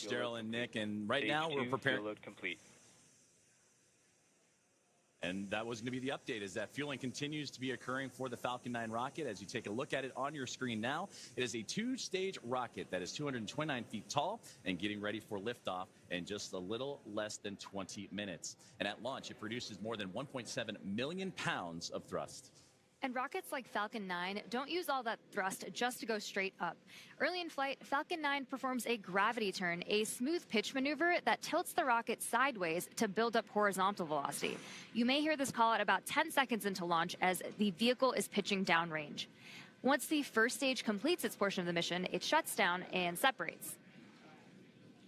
much, Daryl and Nick. And right now we're preparing. Fuel load complete. And that was going to be the update, is that fueling continues to be occurring for the Falcon 9 rocket. As you take a look at it on your screen now, it is a two-stage rocket that is 229 feet tall and getting ready for liftoff in just a little less than 20 minutes. And at launch, it produces more than 1.7 million pounds of thrust. And rockets like Falcon 9 don't use all that thrust just to go straight up. Early in flight, Falcon 9 performs a gravity turn, a smooth pitch maneuver that tilts the rocket sideways to build up horizontal velocity. You may hear this call at about 10 seconds into launch as the vehicle is pitching downrange. Once the first stage completes its portion of the mission, it shuts down and separates.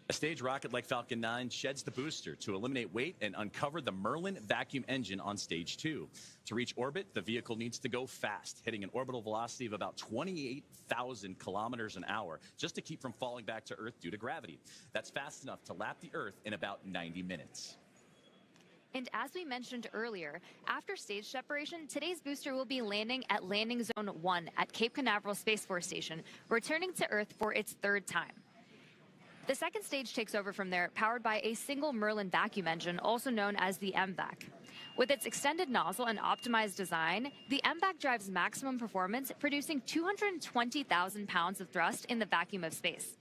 A stage rocket like Falcon 9 sheds the booster to eliminate weight and uncover the Merlin vacuum engine on stage 2. To reach orbit, the vehicle needs to go fast, hitting an orbital velocity of about 28,000 kilometers an hour, just to keep from falling back to Earth due to gravity. That's fast enough to lap the Earth in about 90 minutes. And as we mentioned earlier, after stage separation, today's booster will be landing at Landing Zone 1 at Cape Canaveral Space Force Station, returning to Earth for its third time. The second stage takes over from there, powered by a single Merlin vacuum engine, also known as the MVAC. With its extended nozzle and optimized design, the MVAC drives maximum performance, producing 220,000 pounds of thrust in the vacuum of space.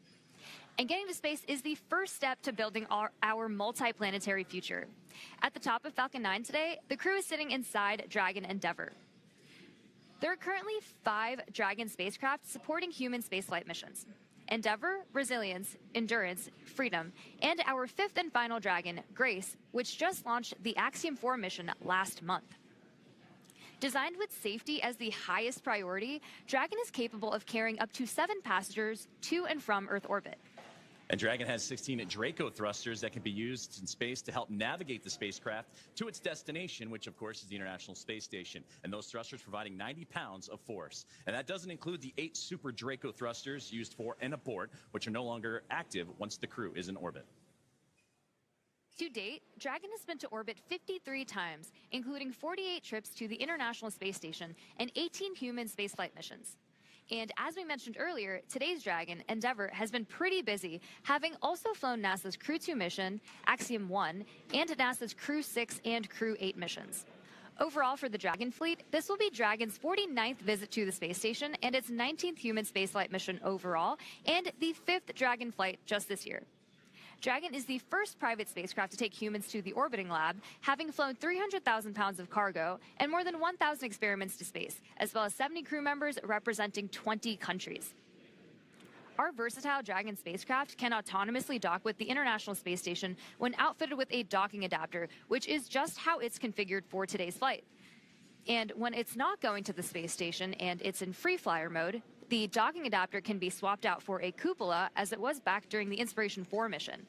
And getting to space is the first step to building our multi-planetary future. At the top of Falcon 9 today, the crew is sitting inside Dragon Endeavour. There are currently 5 Dragon spacecraft supporting human spaceflight missions: Endeavour, Resilience, Endurance, Freedom, and our 5th and final Dragon, Grace, which just launched the Axiom 4 mission last month. Designed with safety as the highest priority, Dragon is capable of carrying up to 7 passengers to and from Earth orbit. And Dragon has 16 Draco thrusters that can be used in space to help navigate the spacecraft to its destination, which, of course, is the International Space Station. And those thrusters providing 90 pounds of force. And that doesn't include the 8 Super Draco thrusters used for and aboard, which are no longer active once the crew is in orbit. To date, Dragon has been to orbit 53 times, including 48 trips to the International Space Station and 18 human spaceflight missions. And as we mentioned earlier, today's Dragon, Endeavour, has been pretty busy, having also flown NASA's Crew-2 mission, Axiom 1, and NASA's Crew-6 and Crew-8 missions. Overall, for the Dragon fleet, this will be Dragon's 49th visit to the space station and its 19th human spaceflight mission overall, and the 5th Dragon flight just this year. Dragon is the first private spacecraft to take humans to the orbiting lab, having flown 300,000 pounds of cargo and more than 1,000 experiments to space, as well as 70 crew members representing 20 countries. Our versatile Dragon spacecraft can autonomously dock with the International Space Station when outfitted with a docking adapter, which is just how it's configured for today's flight. And when it's not going to the space station and it's in free flyer mode, the docking adapter can be swapped out for a cupola, as it was back during the Inspiration 4 mission.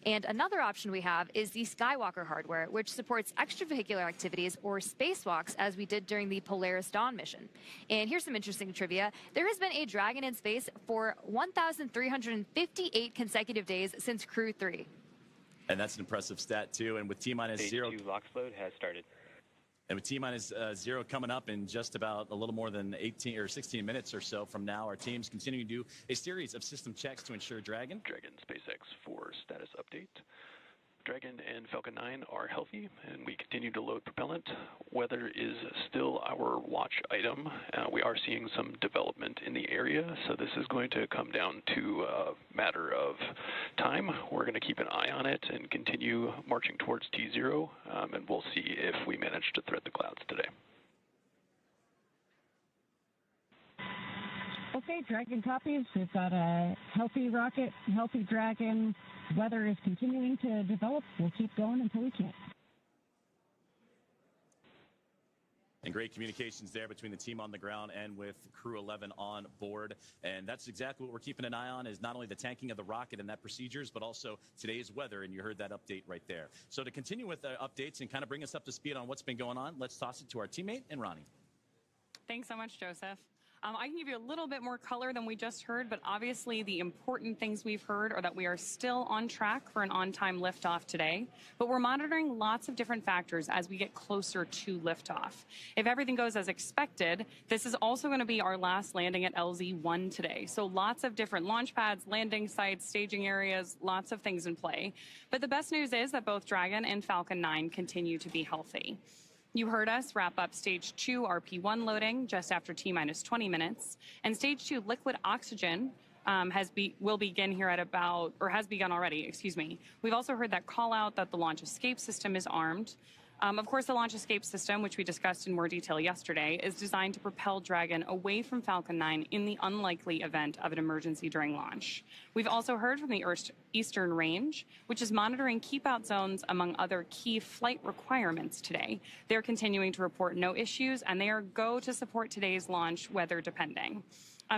And another option we have is the Skywalker hardware, which supports extravehicular activities or spacewalks, as we did during the Polaris Dawn mission. And here's some interesting trivia. There has been a Dragon in space for 1,358 consecutive days since Crew 3. And that's an impressive stat, too. And with T-minus 0... Stage 2 LOX load has started. And with T-minus 0 coming up in just about a little more than 18 or 16 minutes or so from now, our team's continuing to do a series of system checks to ensure Dragon SpaceX 4 status update. Dragon and Falcon 9 are healthy, and we continue to load propellant. Weather is still our watch item. We are seeing some development in the area, so this is going to come down to a matter of time. We're going to keep an eye on it and continue marching towards T0, and we'll see if we manage to thread the clouds today. Okay, Dragon copies. We've got a healthy rocket, healthy Dragon. Weather is continuing to develop. We'll keep going until we can't. And great communications there between the team on the ground and with Crew-11 on board. And that's exactly what we're keeping an eye on, is not only the tanking of the rocket and that procedures, but also today's weather. And you heard that update right there. So to continue with the updates and kind of bring us up to speed on what's been going on, let's toss it to our teammate and Ronnie. Thanks so much, Joseph. I can give you a little bit more color than we just heard, but obviously the important things we've heard are that we are still on track for an on-time liftoff today, but we're monitoring lots of different factors as we get closer to liftoff. If everything goes as expected, this is also going to be our last landing at LZ-1 today. So lots of different launch pads, landing sites, staging areas, lots of things in play. But the best news is that both Dragon and Falcon 9 continue to be healthy. You heard us wrap up Stage 2 RP1 loading just after T-minus 20 minutes, and Stage 2 liquid oxygen will begin here at about, or has begun already, excuse me. We've also heard that call out that the launch escape system is armed. Of course, the launch escape system, which we discussed in more detail yesterday, is designed to propel Dragon away from Falcon 9 in the unlikely event of an emergency during launch. We've also heard from the Eastern Range, which is monitoring keep-out zones among other key flight requirements today. They're continuing to report no issues, and they are go to support today's launch, weather depending.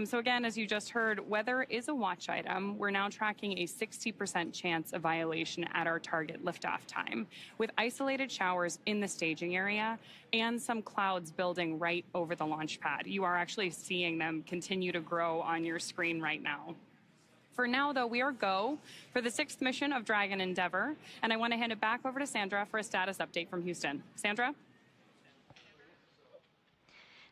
So again, as you just heard, weather is a watch item. We're now tracking a 60% chance of violation at our target liftoff time, with isolated showers in the staging area and some clouds building right over the launch pad. You are actually seeing them continue to grow on your screen right now. For now, though, we are go for the 6th mission of Dragon Endeavour, and I want to hand it back over to Sandra for a status update from Houston. Sandra?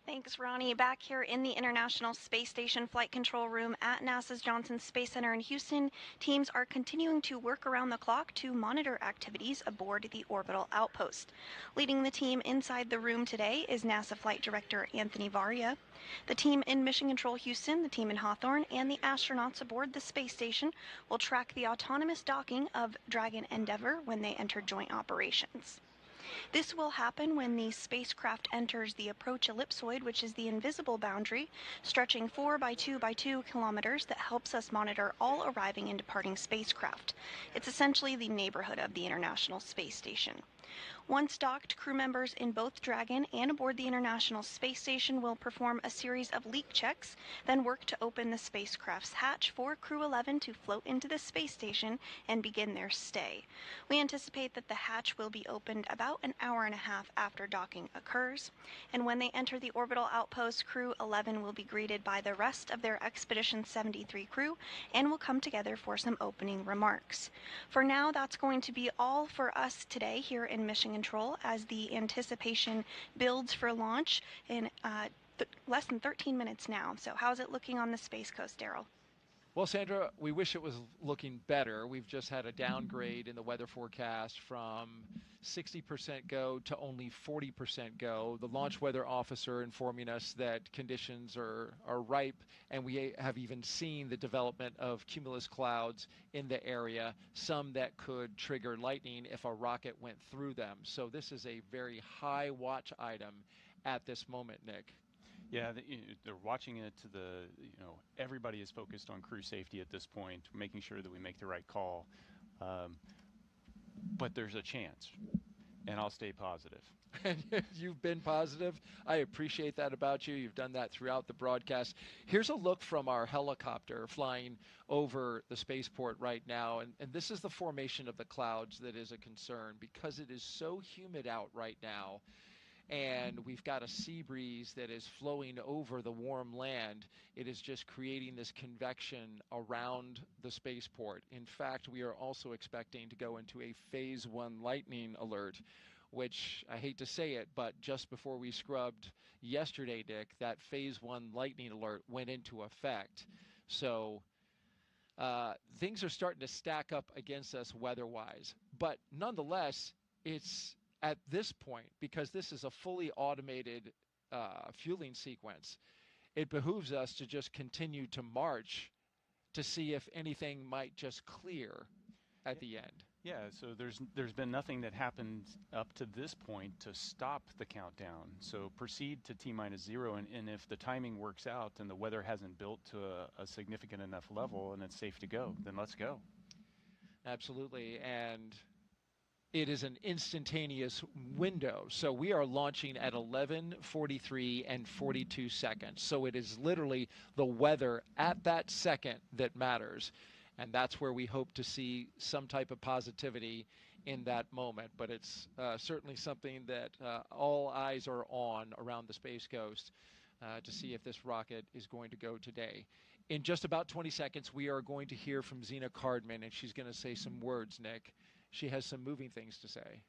Thanks, Ronnie. Back here in the International Space Station Flight Control Room at NASA's Johnson Space Center in Houston, teams are continuing to work around the clock to monitor activities aboard the orbital outpost. Leading the team inside the room today is NASA Flight Director Anthony Varia. The team in Mission Control Houston, the team in Hawthorne, and the astronauts aboard the space station will track the autonomous docking of Dragon Endeavour when they enter joint operations. This will happen when the spacecraft enters the approach ellipsoid, which is the invisible boundary, stretching 4 by 2 by 2 kilometers that helps us monitor all arriving and departing spacecraft. It's essentially the neighborhood of the International Space Station. Once docked, crew members in both Dragon and aboard the International Space Station will perform a series of leak checks, then work to open the spacecraft's hatch for Crew-11 to float into the space station and begin their stay. We anticipate that the hatch will be opened about an hour and a half after docking occurs, and when they enter the orbital outpost, Crew-11 will be greeted by the rest of their Expedition 73 crew and will come together for some opening remarks. For now, that's going to be all for us today here in Mission Control as the anticipation builds for launch in less than 13 minutes now. So how's it looking on the Space Coast, Daryl? Well, Sandra, we wish it was looking better. We've just had a downgrade in the weather forecast from 60% go to only 40% go. The launch weather officer informing us that conditions are ripe, and we have even seen the development of cumulus clouds in the area, some that could trigger lightning if a rocket went through them. So this is a very high watch item at this moment, Nick. Yeah, they're watching it to the, everybody is focused on crew safety at this point, making sure that we make the right call. But there's a chance, and I'll stay positive. You've been positive. I appreciate that about you. You've done that throughout the broadcast. Here's a look from our helicopter flying over the spaceport right now. And this is the formation of the clouds that is a concern because it is so humid out right now. And we've got a sea breeze that is flowing over the warm land. It is just creating this convection around the spaceport. In fact, we are also expecting to go into a Phase 1 lightning alert, which I hate to say it, but just before we scrubbed yesterday, Dick, that Phase 1 lightning alert went into effect. So things are starting to stack up against us weather-wise. But nonetheless, it's at this point, because this is a fully automated fueling sequence, it behooves us to just continue to march to see if anything might just clear at the end. Yeah, so there's been nothing that happened up to this point to stop the countdown. So proceed to T-0, and if the timing works out and the weather hasn't built to a significant enough level and it's safe to go, then let's go. Absolutely, and it is an instantaneous window. So we are launching at 11:43 and 42 seconds. So it is literally the weather at that second that matters. And that's where we hope to see some type of positivity in that moment. But it's certainly something that all eyes are on around the Space Coast. to see if this rocket is going to go today. In just about 20 seconds, we are going to hear from Zena Cardman, and she's going to say some words, Nick. She has some moving things to say.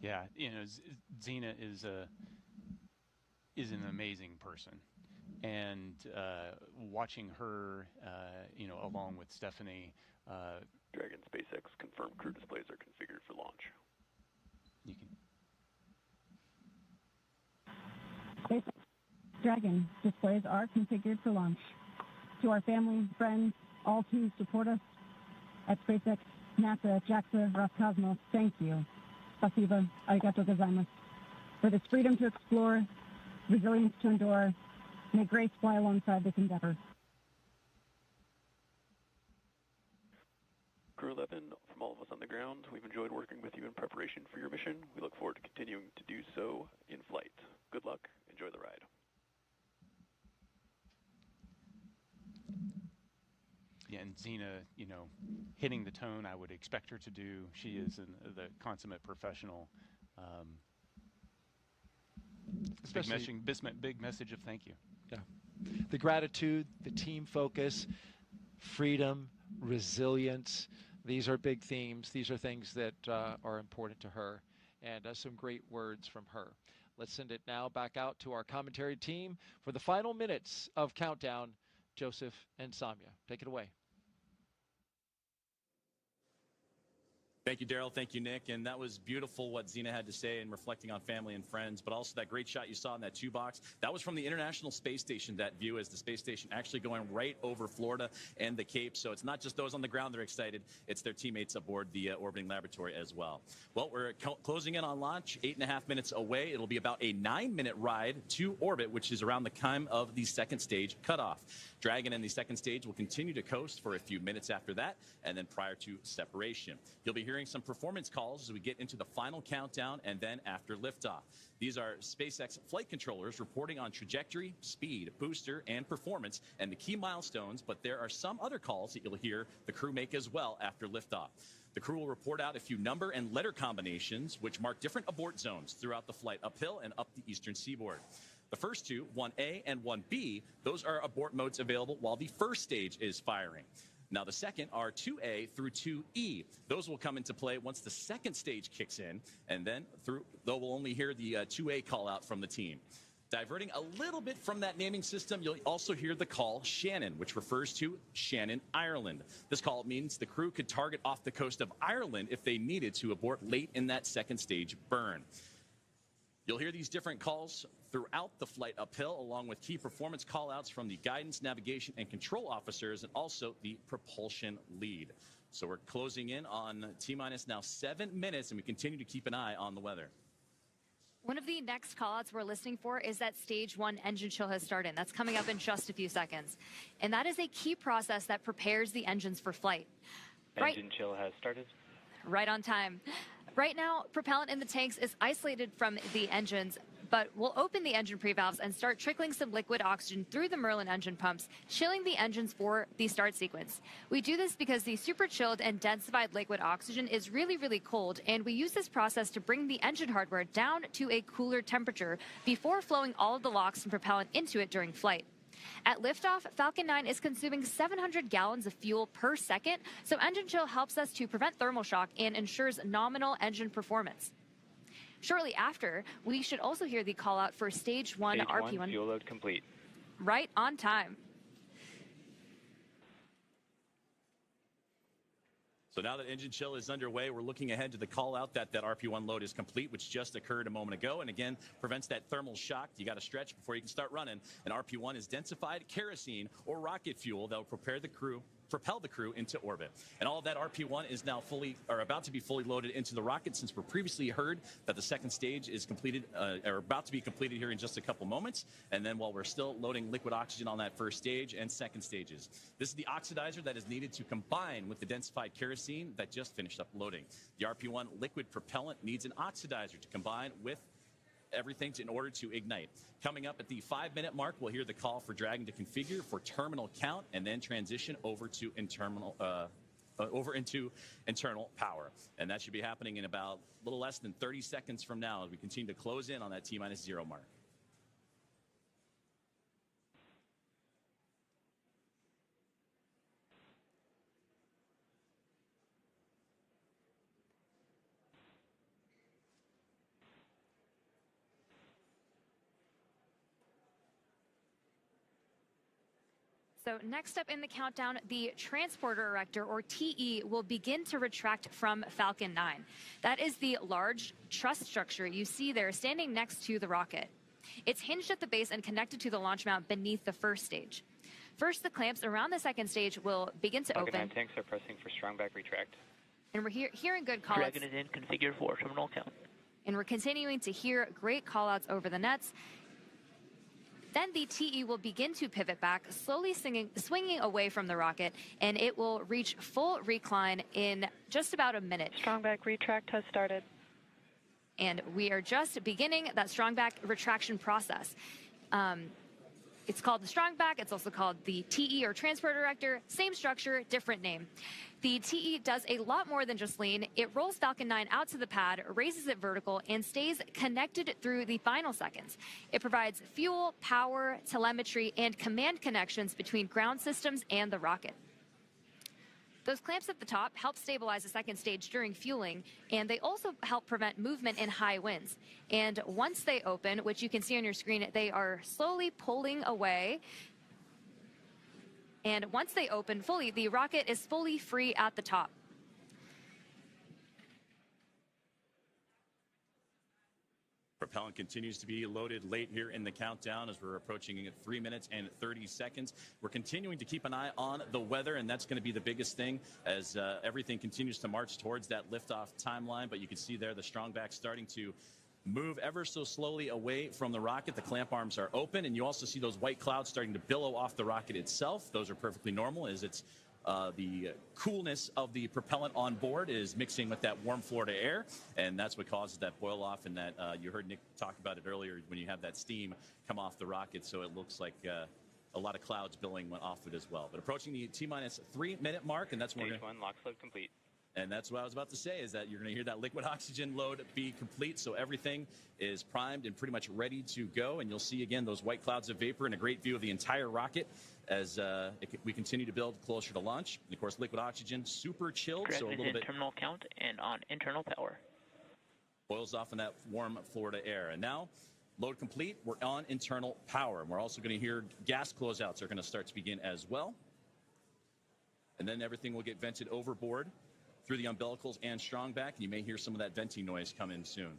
Yeah, Zena is an amazing person, and watching her, along with Stephanie. Dragon SpaceX confirmed crew displays are configured for launch. You can. SpaceX Dragon displays are configured for launch. To our family, friends, all who support us at SpaceX, NASA, JAXA, Roscosmos, thank you. Spasibo, arigato gozaimasu. For this freedom to explore, resilience to endure, may grace fly alongside this endeavor. Crew-11, from all of us on the ground, we've enjoyed working with you in preparation for your mission. We look forward to continuing to do so in flight. Good luck. Enjoy the ride. Yeah, and Zena, hitting the tone I would expect her to do. She is the consummate professional. Big message of thank you. Yeah. The gratitude, the team focus, freedom, resilience. These are big themes. These are things that are important to her, and some great words from her. Let's send it now back out to our commentary team for the final minutes of Countdown. Joseph and Samya, take it away. Thank you, Daryl. Thank you, Nick. And that was beautiful what Zena had to say and reflecting on family and friends, but also that great shot you saw in that 2-box. That was from the International Space Station, that view as the space station actually going right over Florida and the Cape. So it's not just those on the ground that are excited. It's their teammates aboard the orbiting laboratory as well. Well, we're closing in on launch, 8.5 minutes away. It'll be about a 9-minute ride to orbit, which is around the time of the second stage cutoff. Dragon and the second stage will continue to coast for a few minutes after that, and then prior to separation. You'll be hearing some performance calls as we get into the final countdown and then after liftoff. These are SpaceX flight controllers reporting on trajectory, speed, booster, and performance, and the key milestones, but there are some other calls that you'll hear the crew make as well after liftoff. The crew will report out a few number and letter combinations, which mark different abort zones throughout the flight uphill and up the eastern seaboard. The first two, 1A and 1B, those are abort modes available while the first stage is firing. Now, the second are 2A through 2E. Those will come into play once the second stage kicks in, and then though we'll only hear the 2A call out from the team. Diverting a little bit from that naming system, you'll also hear the call Shannon, which refers to Shannon, Ireland. This call means the crew could target off the coast of Ireland if they needed to abort late in that second stage burn. You'll hear these different calls throughout the flight uphill, along with key performance callouts from the guidance, navigation, and control officers, and also the propulsion lead. So we're closing in on T-minus now 7 minutes, and we continue to keep an eye on the weather. One of the next callouts we're listening for is that stage 1 engine chill has started. That's coming up in just a few seconds. And that is a key process that prepares the engines for flight. Engine chill has started. Right on time. Right now, propellant in the tanks is isolated from the engines, but we'll open the engine pre-valves and start trickling some liquid oxygen through the Merlin engine pumps, chilling the engines for the start sequence. We do this because the super chilled and densified liquid oxygen is really, really cold, and we use this process to bring the engine hardware down to a cooler temperature before flowing all of the LOX and propellant into it during flight. At liftoff, Falcon 9 is consuming 700 gallons of fuel per second, so engine chill helps us to prevent thermal shock and ensures nominal engine performance. Shortly after, we should also hear the call out for stage 1 RP1. Fuel load complete. Right on time. So now that engine chill is underway, we're looking ahead to the call out that RP1 load is complete, which just occurred a moment ago, and again prevents that thermal shock. You got to stretch before you can start running. And RP1 is densified kerosene or rocket fuel that will propel the crew into orbit. And all of that RP1 is now about to be fully loaded into the rocket, since we're previously heard that the second stage is completed, or about to be completed here in just a couple moments. And then while we're still loading liquid oxygen on that first stage and second stages. This is the oxidizer that is needed to combine with the densified kerosene that just finished up loading. The RP1 liquid propellant needs an oxidizer to combine with everything in order to ignite. Coming up at the 5-minute mark, we'll hear the call for Dragon to configure for terminal count and then transition over to over into internal power. And that should be happening in about a little less than 30 seconds from now as we continue to close in on that T-0 mark. So next up in the countdown, the transporter erector, or TE, will begin to retract from Falcon 9. That is the large truss structure you see there standing next to the rocket. It's hinged at the base and connected to the launch mount beneath the first stage. First, the clamps around the second stage will begin to Falcon 9 open. tanks are pressing for strong back retract. And we're hearing good callouts. Dragon is in, configure for terminal count. And we're continuing to hear great callouts over the nets. Then the TE will begin to pivot back, slowly swinging away from the rocket, and it will reach full recline in just about a minute. Strong back retract has started. And we are just beginning that strong back retraction process. It's called the strong back. It's also called the TE, or transporter erector. Same structure, different name. The TE does a lot more than just lean. It rolls Falcon 9 out to the pad, raises it vertical, and stays connected through the final seconds. It provides fuel, power, telemetry, and command connections between ground systems and the rocket. Those clamps at the top help stabilize the second stage during fueling, and they also help prevent movement in high winds. And once they open, which you can see on your screen, they are slowly pulling away. And once they open fully, the rocket is fully free at the top. Propellant continues to be loaded late here in the countdown as we're approaching 3 minutes and 30 seconds. We're continuing to keep an eye on the weather, and that's going to be the biggest thing as everything continues to march towards that liftoff timeline. But you can see there the strong back starting to move ever so slowly away from the rocket. The clamp arms are open, and you also see those white clouds starting to billow off the rocket itself. Those are perfectly normal as it's the coolness of the propellant on board is mixing with that warm Florida air, and that's what causes that boil off, and that you heard Nick talk about it earlier when you have that steam come off the rocket, so it looks like a lot of clouds billowing off it as well. But approaching the T-minus 3 minute mark, and that's when Stage 1 lock load complete. And that's what I was about to say, is that you're going to hear that liquid oxygen load be complete. So everything is primed and pretty much ready to go. And you'll see, again, those white clouds of vapor and a great view of the entire rocket as we continue to build closer to launch. And, of course, liquid oxygen, super chilled. Dragon so a little is in bit terminal count and on internal power. boils off in that warm Florida air. And now, load complete. We're on internal power. And we're also going to hear gas closeouts are going to start to begin as well. And then everything will get vented overboard through the umbilicals and strong back, and you may hear some of that venting noise come in soon.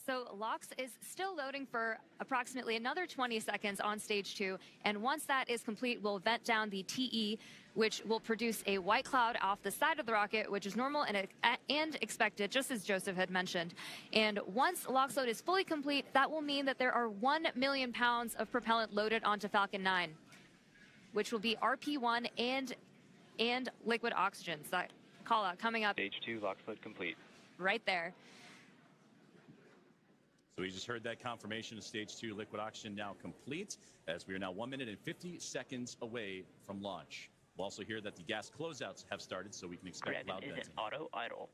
So LOX is still loading for approximately another 20 seconds on stage 2, and once that is complete, we'll vent down the TE, which will produce a white cloud off the side of the rocket, which is normal and expected, just as Joseph had mentioned. And once LOX load is fully complete, that will mean that there are 1 million pounds of propellant loaded onto Falcon 9, which will be RP1 and liquid oxygen. So that call out coming up. Stage 2 lock load complete. Right there. So we just heard that confirmation of stage 2 liquid oxygen now complete, as we are now 1 minute and 50 seconds away from launch. We'll also hear that the gas closeouts have started, so we can expect Dragon loud is venting. in auto idle.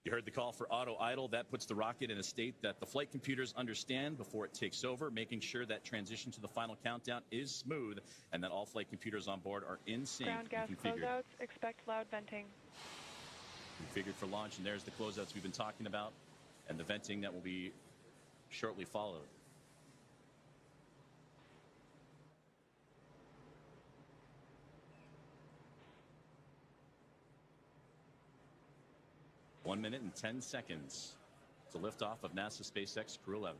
You heard the call for auto idle. That puts the rocket in a state that the flight computers understand before it takes over, making sure that transition to the final countdown is smooth and that all flight computers on board are in sync Ground gas and configured. closeouts, expect loud venting. Configured for launch, and there's the closeouts we've been talking about and the venting that will be shortly followed. One minute and 10 seconds to liftoff of NASA SpaceX Crew-11.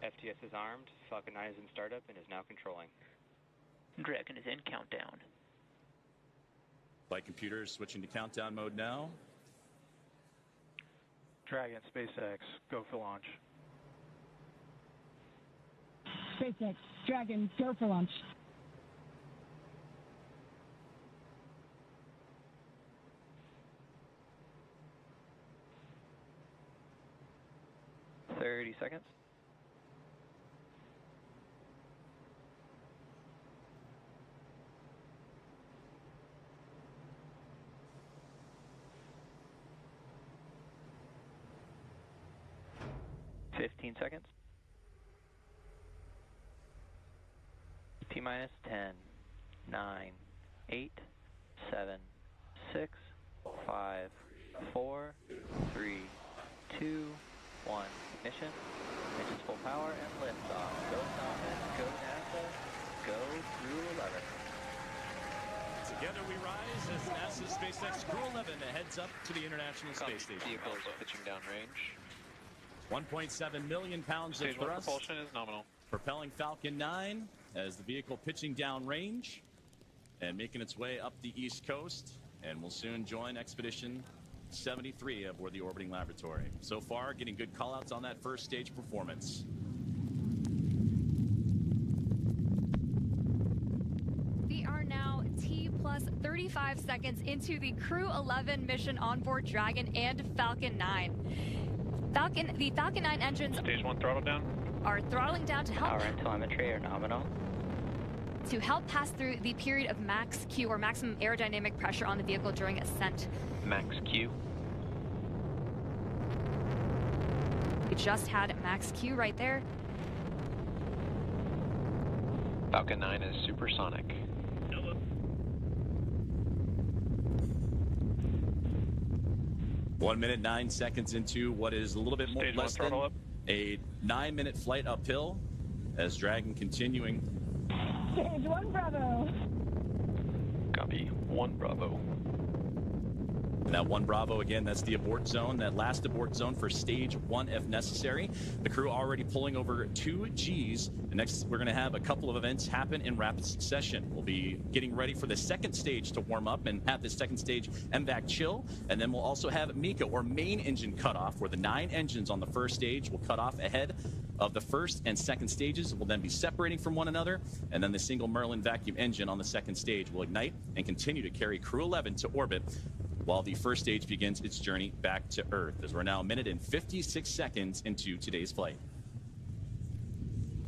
FTS is armed. Falcon 9 is in startup and is now controlling. Dragon is in countdown. Flight computers switching to countdown mode now. Dragon, SpaceX, go for launch. SpaceX, Dragon, go for launch. 30 seconds. Fifteen seconds. T-minus 10, 9, 8, 7, 6, 5, 4, 3, 2, 1. Ignition. Engine's full power and liftoff. Go Falcon, go NASA, go Crew-11. Together we rise as NASA's SpaceX Crew-11 heads up to the International Space Station. Vehicles pitching down range. 1.7 million pounds of Stage 1 thrust. propulsion is nominal. Propelling Falcon 9 as the vehicle pitching down range and making its way up the East Coast, and will soon join Expedition 73 aboard the orbiting laboratory. So far, getting good callouts on that first stage performance. We are now T plus 35 seconds into the Crew-11 mission on board Dragon and Falcon 9. The Falcon 9 engines Stage 1 throttle down. Are throttling down to help Power and telemetry are nominal. to help pass through the period of max Q, or maximum aerodynamic pressure on the vehicle during ascent. Max Q. We just had max Q right there. Falcon 9 is supersonic. 1 minute 9 seconds into what is a little bit more Stage less 1 than throttle up. a 9-minute flight uphill as Dragon continuing. Stage 1 Bravo. Copy. 1 Bravo. And that 1 Bravo, again, that's the abort zone, that last abort zone for stage 1 if necessary. The crew already pulling over 2 Gs. And next, we're going to have a couple of events happen in rapid succession. We'll be getting ready for the second stage to warm up and have the second stage MVAC chill. And then we'll also have Mika, or main engine cutoff, where the 9 engines on the first stage will cut off ahead of the first and second stages. Will then be separating from one another. And then the single Merlin vacuum engine on the second stage will ignite and continue to carry Crew-11 to orbit, while the first stage begins its journey back to Earth, as we're now 1 minute and 56 seconds into today's flight.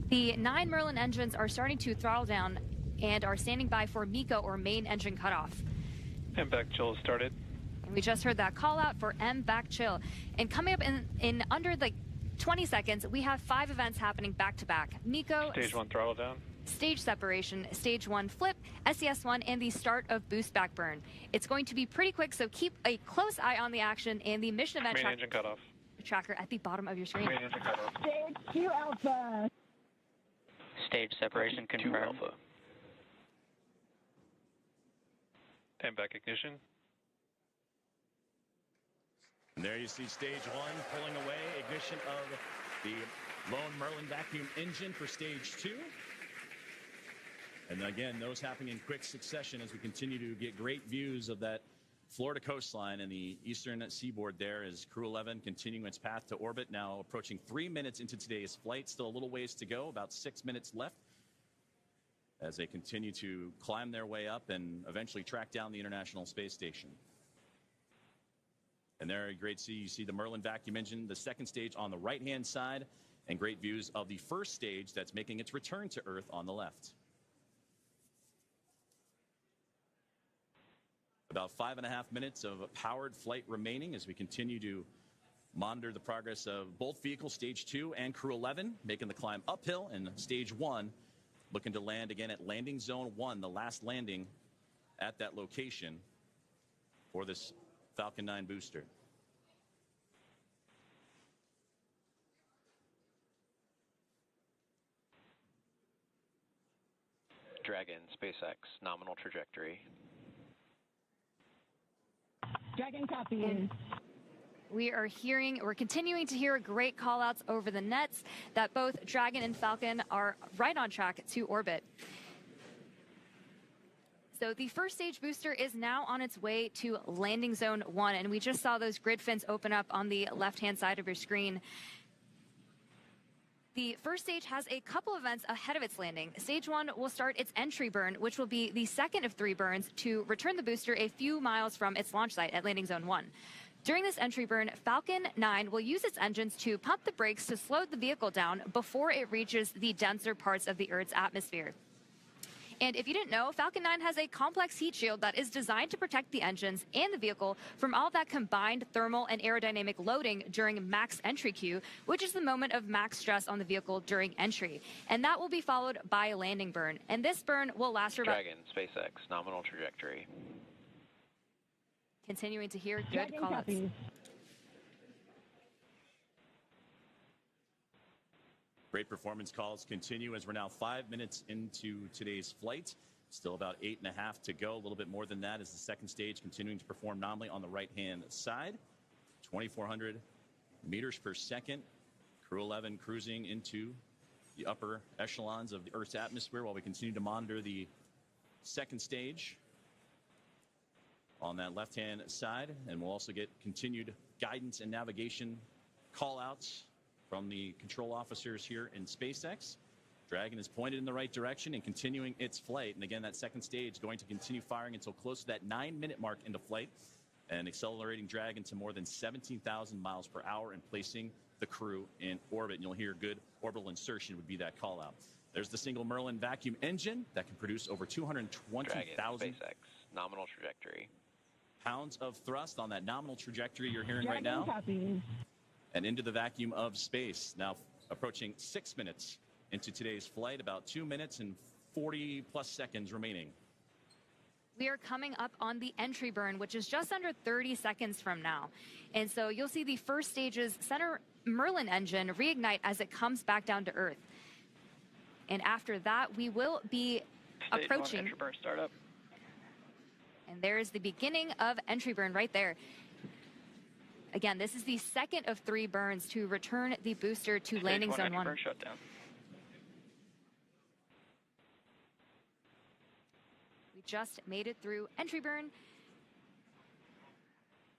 The 9 Merlin engines are starting to throttle down and are standing by for Mika, or main engine cutoff. MVAC chill has started. And we just heard that call out for MVAC chill. And coming up in under like 20 seconds, we have 5 events happening back to back. Miko, Stage 1 throttle down. stage separation, stage 1 flip, SES-1, and the start of boost back burn. It's going to be pretty quick, so keep a close eye on the action and the mission event Main engine cutoff. tracker at the bottom of your screen. Main engine cutoff. Stage 2 Alpha. Stage separation Copy. 2 confirmed. Alpha. MVAC ignition. And there you see stage 1 pulling away, ignition of the lone Merlin vacuum engine for stage 2. And again, those happening in quick succession as we continue to get great views of that Florida coastline and the eastern seaboard there, as Crew-11 continuing its path to orbit, now approaching 3 minutes into today's flight. Still a little ways to go, about 6 minutes left, as they continue to climb their way up and eventually track down the International Space Station. And there, great see, you see the Merlin vacuum engine, the second stage on the right-hand side, and great views of the first stage that's making its return to Earth on the left. About 5.5 minutes of powered flight remaining as we continue to monitor the progress of both vehicles, stage 2 and Crew-11, making the climb uphill, and stage 1 looking to land again at landing zone 1, the last landing at that location for this Falcon 9 booster. Dragon, SpaceX, nominal trajectory. Dragon copies. We're continuing to hear great callouts over the nets that both Dragon and Falcon are right on track to orbit. So the first stage booster is now on its way to landing zone 1, and we just saw those grid fins open up on the left-hand side of your screen. The first stage has a couple events ahead of its landing. Stage 1 will start its entry burn, which will be the second of 3 burns to return the booster a few miles from its launch site at landing zone 1. During this entry burn, Falcon 9 will use its engines to pump the brakes to slow the vehicle down before it reaches the denser parts of the Earth's atmosphere. And if you didn't know, Falcon 9 has a complex heat shield that is designed to protect the engines and the vehicle from all that combined thermal and aerodynamic loading during max entry Q, which is the moment of max stress on the vehicle during entry. And that will be followed by a landing burn. And this burn will last for about... Dragon, SpaceX, nominal trajectory. Continuing to hear good call-outs. Great performance calls continue as we're now 5 minutes into today's flight. Still about 8.5 to go. A little bit more than that as the second stage continuing to perform nominally on the right-hand side. 2,400 meters per second. Crew-11 cruising into the upper echelons of the Earth's atmosphere while we continue to monitor the second stage on that left-hand side. And we'll also get continued guidance and navigation call-outs from the control officers here in SpaceX. Dragon is pointed in the right direction and continuing its flight. And again, that second stage going to continue firing until close to that 9-minute mark into flight and accelerating Dragon to more than 17,000 miles per hour and placing the crew in orbit. And you'll hear good orbital insertion would be that call out. There's the single Merlin vacuum engine that can produce over 220,000 SpaceX, nominal trajectory. pounds of thrust on that nominal trajectory you're hearing right Dragon now. copy. And into the vacuum of space. Now approaching 6 minutes into today's flight, about 2 minutes and 40 plus seconds remaining. We are coming up on the entry burn, which is just under 30 seconds from now. And so you'll see the first stage's center Merlin engine reignite as it comes back down to Earth. And after that, we will be approaching. Entry burn startup. And there's the beginning of entry burn right there. Again, this is the second of 3 burns to return the booster to landing zone 1. Burn shutdown. We just made it through entry burn.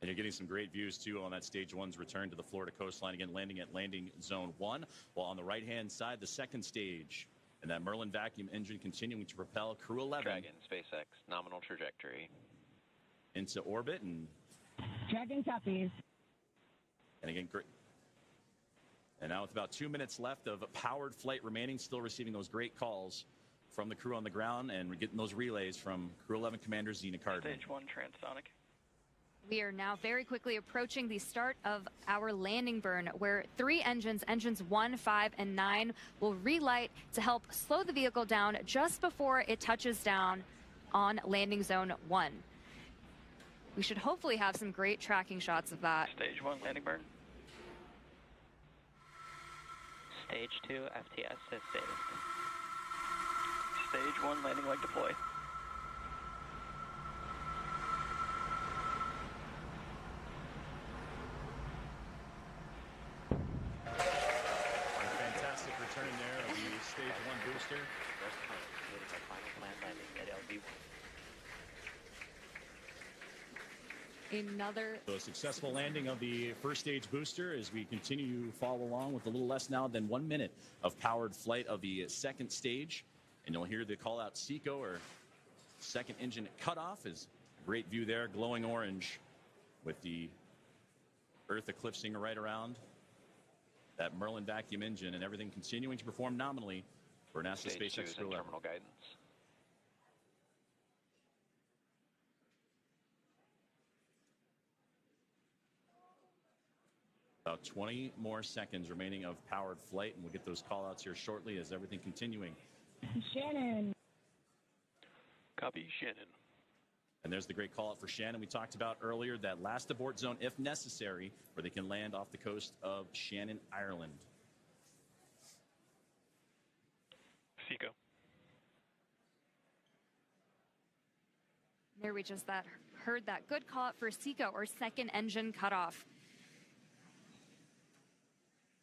And you're getting some great views too on that stage 1's return to the Florida coastline. Again, landing at landing zone 1, while on the right-hand side, the second stage. And that Merlin vacuum engine continuing to propel Crew-11 Dragon, SpaceX, nominal trajectory. into orbit. And Dragon copies. And again, great. And now with about 2 minutes left of powered flight remaining, still receiving those great calls from the crew on the ground, and we're getting those relays from Crew-11 Commander Zena Cardman. Stage 1 transonic. We are now very quickly approaching the start of our landing burn, where 3 engines, engines 1, 5, and 9, will relight to help slow the vehicle down just before it touches down on landing zone 1. We should hopefully have some great tracking shots of that. Stage 1 landing burn. Stage 2 FTS is saved. Stage 1 landing leg deploy. Fantastic return there of the stage 1 booster. Final plan landing at LV1. Another So a successful landing of the first stage booster as we continue to follow along with a little less now than 1 minute of powered flight of the second stage. And you'll hear the call out SECO, or second engine cutoff. Is great view there, glowing orange with the Earth eclipsing right around that Merlin vacuum engine, and everything continuing to perform nominally for NASA Stage 2 SpaceX is in Crew-11. terminal guidance. About 20 more seconds remaining of powered flight, and we'll get those call outs here shortly as everything continuing. Shannon. Copy, Shannon. And there's the great call out for Shannon we talked about earlier, that last abort zone if necessary, where they can land off the coast of Shannon, Ireland. SECO. There we just heard that good call out for SECO, or second engine cutoff.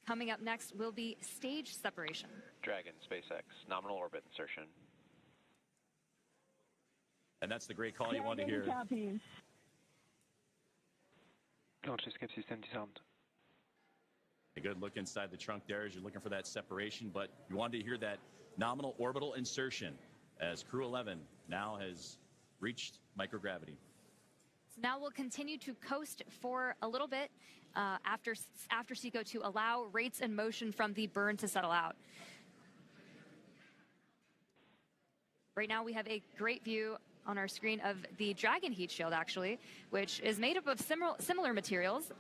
Coming up next will be stage separation. Dragon, SpaceX, nominal orbit insertion. And that's the great call you want to hear. Copies. Launch escape system disarmed. A good look inside the trunk there as you're looking for that separation, but you wanted to hear that nominal orbital insertion as Crew-11 now has reached microgravity. So now we'll continue to coast for a little bit after SECO to allow rates and motion from the burn to settle out. Right now we have a great view on our screen of the Dragon heat shield, actually, which is made up of similar materials.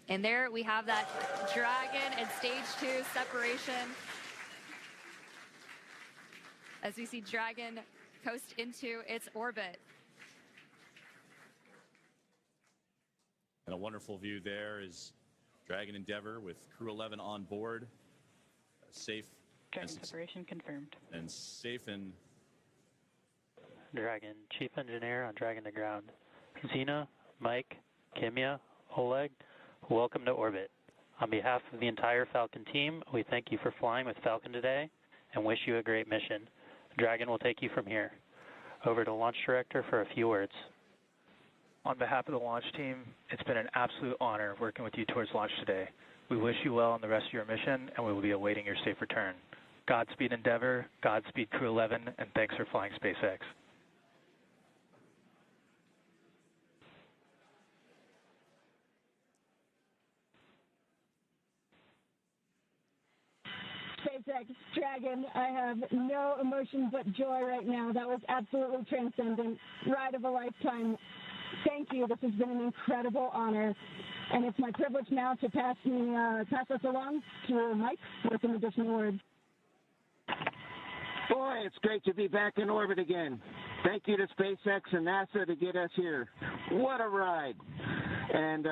And there we have that Dragon and stage 2 separation as we see Dragon coast into its orbit. And a wonderful view there is Dragon Endeavour with Crew-11 on board. Safe. Dragon separation confirmed. And safe and... Dragon, Chief Engineer on Dragon to ground. Zena, Mike, Kimiya, Oleg, welcome to orbit. On behalf of the entire Falcon team, we thank you for flying with Falcon today and wish you a great mission. Dragon will take you from here. Over to Launch Director for a few words. On behalf of the launch team, it's been an absolute honor working with you towards launch today. We wish you well on the rest of your mission, and we will be awaiting your safe return. Godspeed Endeavour, Godspeed Crew-11, and thanks for flying SpaceX. SpaceX Dragon, I have no emotion but joy right now. That was absolutely transcendent. Ride of a lifetime. Thank you. This has been an incredible honor. And it's my privilege now to pass us along to Mike for some additional words. Boy, it's great to be back in orbit again. Thank you to SpaceX and NASA to get us here. What a ride. And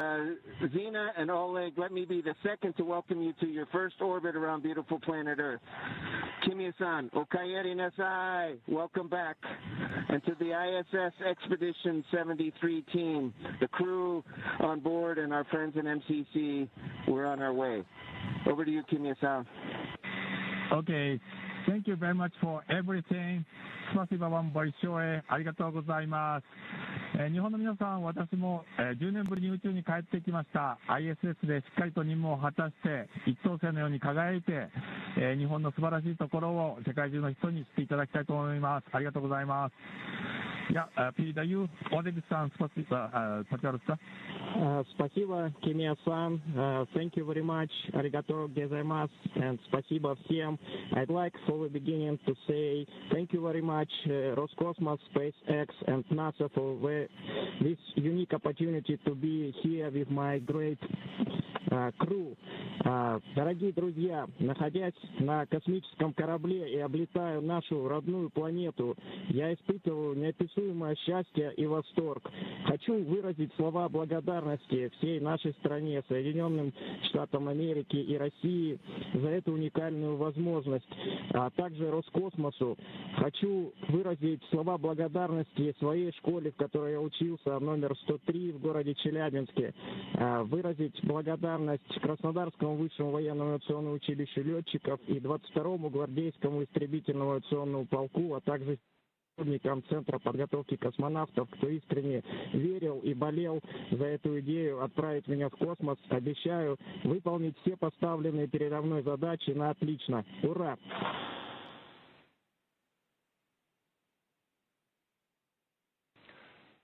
Zena and Oleg, let me be the second to welcome you to your first orbit around beautiful planet Earth. Kimiya-san, Okayeri Nasai, welcome back. And to the ISS Expedition 73 team, the crew on board and our friends in MCC, we're on our way. Over to you, Kimiya-san. Okay. Thank you very much for everything. スパシバワンボイショーへありがとうございます。日本の皆さん、私も10年ぶりに宇宙に帰ってきました。ISS でしっかりと任務を果たして、一等星のように輝いて、日本の素晴らしいところを世界中の人に知っていただきたいと思います。ありがとうございます。Я передаю Олег-сан, пожалуйста. Спасибо, Kimiya-san. Thank you very much. Arigato gozaimasu. And спасибо всем. I'd like for the beginning to say thank you very much, Roscosmos, SpaceX, and NASA for this unique opportunity to be here with my great crew. Дорогие друзья, находясь на космическом корабле и облетая нашу родную планету, я испытываю неописуемое счастье и восторг. Хочу выразить слова благодарности всей нашей стране, Соединенным Штатам Америки и России за эту уникальную возможность, а также Роскосмосу. Хочу выразить слова благодарности своей школе, в которой я учился, номер 103 в городе Челябинске, выразить благодарность Краснодарскому высшему военному авиационному училищу летчиков и 22-му гвардейскому истребительному авиационному полку, а также сотрудникам Центра подготовки космонавтов, кто искренне верил и болел за эту идею отправить меня в космос. Обещаю выполнить все поставленные передо мной задачи на отлично. Ура!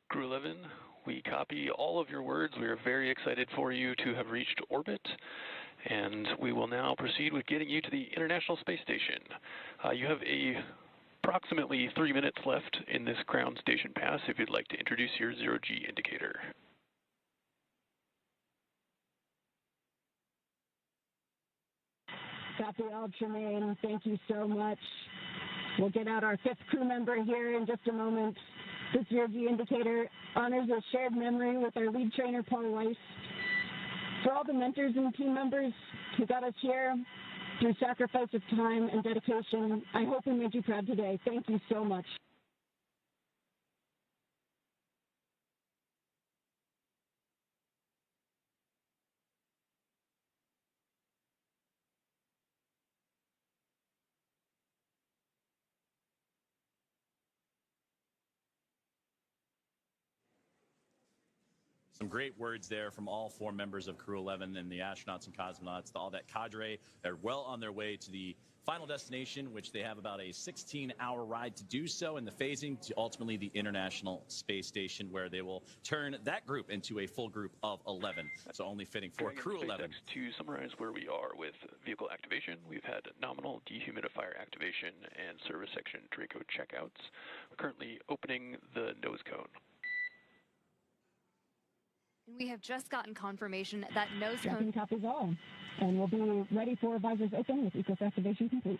Crew-11, we copy all of your words. We are very excited for you to have reached orbit, and we will now proceed with getting you to the International Space Station. You have approximately 3 minutes left in this ground station pass if you'd like to introduce your zero-G indicator. Copy all, Tremaine. Thank you so much. We'll get out our 5th crew member here in just a moment. This zero-G indicator honors a shared memory with our lead trainer, Paul Weiss. For all the mentors and team members who got us here through sacrifice of time and dedication, I hope we made you proud today. Thank you so much. Some great words there from all 4 members of Crew-11 and the astronauts and cosmonauts, all that cadre. They're well on their way to the final destination, which they have about a 16-hour ride to do so, in the phasing to ultimately the International Space Station, where they will turn that group into a full group of 11. So only fitting for Crew-11. To summarize where we are with vehicle activation, we've had nominal dehumidifier activation and service section Draco checkouts. We're currently opening the nose cone. We have just gotten confirmation that nose cone... Tracking copies all. And we'll be ready for visors open with ECOS activation complete.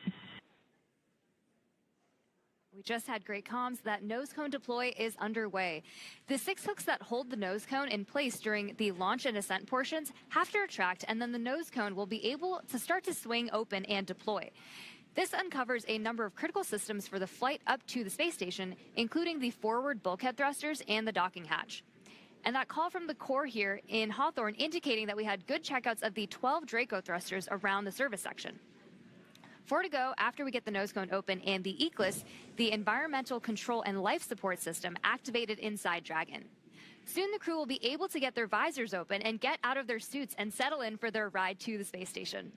We just had great comms that nose cone deploy is underway. The 6 hooks that hold the nose cone in place during the launch and ascent portions have to retract, and then the nose cone will be able to start to swing open and deploy. This uncovers a number of critical systems for the flight up to the space station, including the forward bulkhead thrusters and the docking hatch. And that call from the core here in Hawthorne indicating that we had good checkouts of the 12 Draco thrusters around the service section. 4 to go after we get the nose cone open and the ECLIS, the environmental control and life support system, activated inside Dragon. Soon the crew will be able to get their visors open and get out of their suits and settle in for their ride to the space station.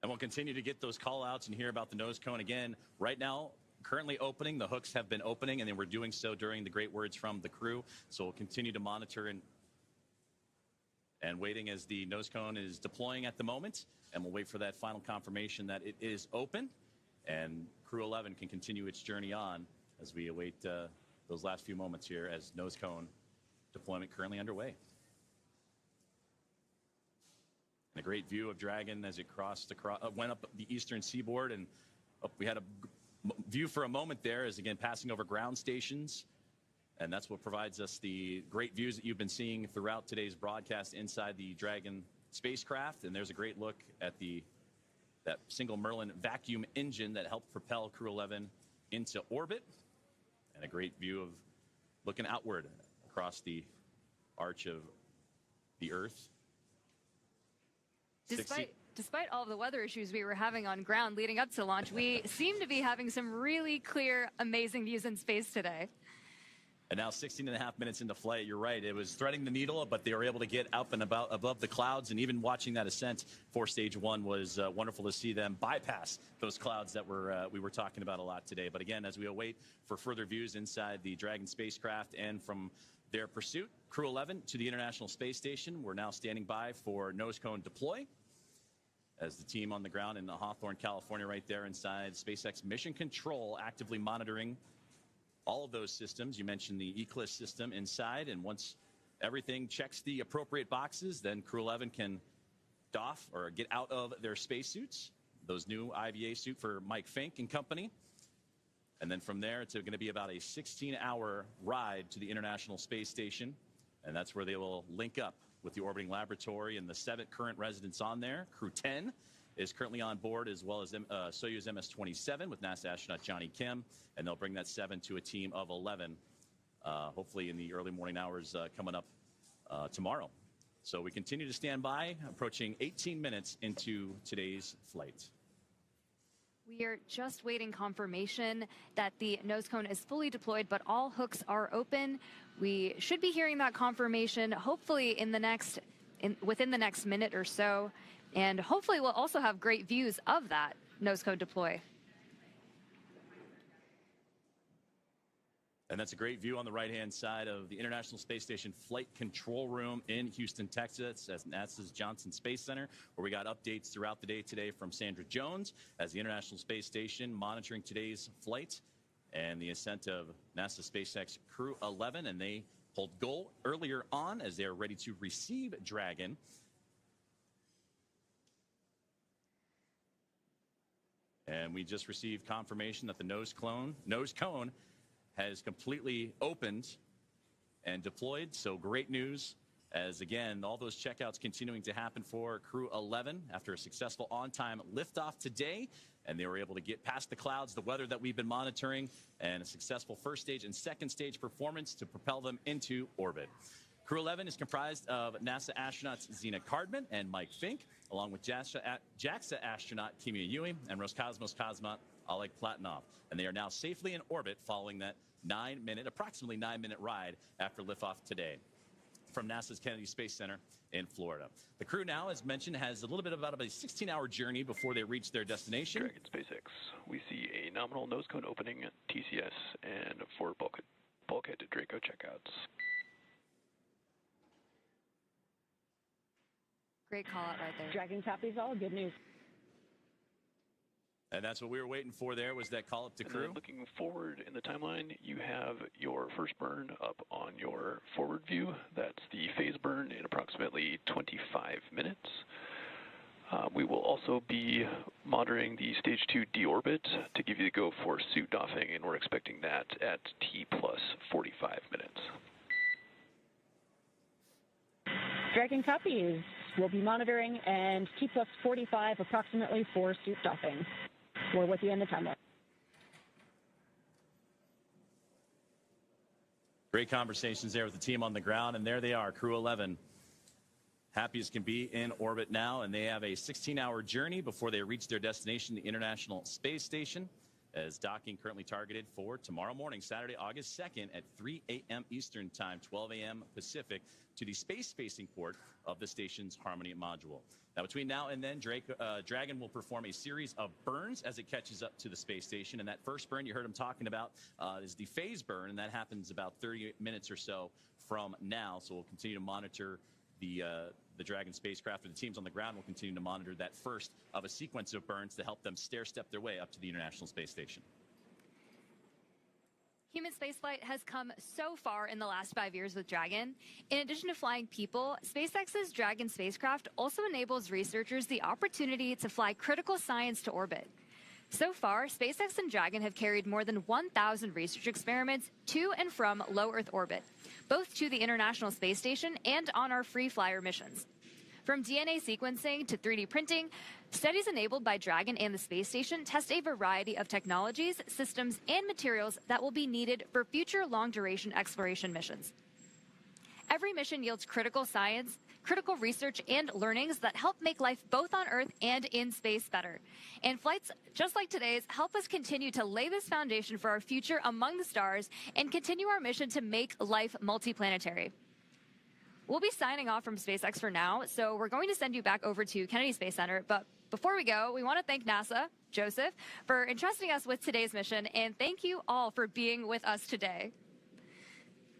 And we'll continue to get those call outs and hear about the nose cone again. Right now, currently opening. The hooks have been opening, and they were doing so during the great words from the crew. So we'll continue to monitor and waiting as the nose cone is deploying at the moment. And we'll wait for that final confirmation that it is open. And Crew-11 can continue its journey on as we await those last few moments here as nose cone deployment currently underway. And a great view of Dragon as it went up the eastern seaboard, and we had a view for a moment there as, again, passing over ground stations. And that's what provides us the great views that you've been seeing throughout today's broadcast inside the Dragon spacecraft. And there's a great look at that single Merlin vacuum engine that helped propel Crew-11 into orbit. And a great view of looking outward across the arch of the Earth. Despite all of the weather issues we were having on ground leading up to launch, we seem to be having some really clear, amazing views in space today. And now 16.5 minutes into flight, you're right. It was threading the needle, but they were able to get up and above the clouds. And even watching that ascent for stage 1 was wonderful to see them bypass those clouds that we were talking about a lot today. But again, as we await for further views inside the Dragon spacecraft and from their pursuit, Crew-11 to the International Space Station, we're now standing by for nose cone deploy, as the team on the ground in Hawthorne, California, right there inside SpaceX Mission Control, actively monitoring all of those systems. You mentioned the ECLIS system inside, and once everything checks the appropriate boxes, then Crew-11 can doff or get out of their spacesuits, those new IVA suit for Mike Fincke and company. And then from there, it's going to be about a 16-hour ride to the International Space Station, and that's where they will link up with the orbiting laboratory and the 7 current residents on there. Crew 10 is currently on board, as well as Soyuz MS-27 with NASA astronaut Johnny Kim, and they'll bring that 7 to a team of 11, hopefully in the early morning hours coming up tomorrow. So we continue to stand by, approaching 18 minutes into today's flight. We are just waiting confirmation that the nose cone is fully deployed, but all hooks are open. We should be hearing that confirmation hopefully within the next minute or so. And hopefully we'll also have great views of that nose cone deploy. And that's a great view on the right-hand side of the International Space Station Flight Control Room in Houston, Texas, at NASA's Johnson Space Center, where we got updates throughout the day today from Sandra Jones as the International Space Station monitoring today's flight and the ascent of NASA SpaceX Crew-11. And they pulled goal earlier on as they are ready to receive Dragon. And we just received confirmation that the nose cone has completely opened and deployed. So great news, as again, all those checkouts continuing to happen for Crew-11 after a successful on-time liftoff today. And they were able to get past the clouds, the weather that we've been monitoring, and a successful first stage and second stage performance to propel them into orbit. Crew-11 is comprised of NASA astronauts Zena Cardman and Mike Fincke, along with JAXA astronaut Kimiya Yui and Roscosmos cosmonaut Oleg Platonov. And they are now safely in orbit following that approximately 9-minute ride after liftoff today from NASA's Kennedy Space Center in Florida. The crew now, as mentioned, has a little bit about a 16-hour journey before they reach their destination. Dragon SpaceX, we see a nominal nose cone opening at TCS and 4 bulkhead to Draco checkouts. Great call out right there. Dragon copies all. Good news. And that's what we were waiting for there, was that call up to crew. Looking forward in the timeline, you have your first burn up on your forward view. That's the phase burn in approximately 25 minutes. We will also be monitoring the stage 2 deorbit to give you the go for suit doffing, and we're expecting that at T plus 45 minutes. Dragon copies. We'll be monitoring, and T plus 45 approximately for suit doffing. We're with you in the timeline. Great conversations there with the team on the ground, and there they are, Crew-11. Happy as can be in orbit now, and they have a 16-hour journey before they reach their destination, the International Space Station, as docking currently targeted for tomorrow morning, Saturday, August 2nd at 3 a.m. Eastern Time, 12 a.m. Pacific, to the space-facing port of the station's Harmony module. Now, between now and then, Dragon will perform a series of burns as it catches up to the space station, and that first burn you heard him talking about is the phase burn, and that happens about 30 minutes or so from now, so we'll continue to monitor the Dragon spacecraft, or the teams on the ground will continue to monitor that first of a sequence of burns to help them stair-step their way up to the International Space Station. Human spaceflight has come so far in the last 5 years with Dragon. In addition to flying people, SpaceX's Dragon spacecraft also enables researchers the opportunity to fly critical science to orbit. So far, SpaceX and Dragon have carried more than 1,000 research experiments to and from low Earth orbit, both to the International Space Station and on our free flyer missions. From DNA sequencing to 3D printing, studies enabled by Dragon and the space station test a variety of technologies, systems, and materials that will be needed for future long-duration exploration missions. Every mission yields critical science, critical research, and learnings that help make life both on Earth and in space better. And flights just like today's help us continue to lay this foundation for our future among the stars and continue our mission to make life multiplanetary. We'll be signing off from SpaceX for now, so we're going to send you back over to Kennedy Space Center. But before we go, we want to thank NASA, Joseph, for entrusting us with today's mission, and thank you all for being with us today.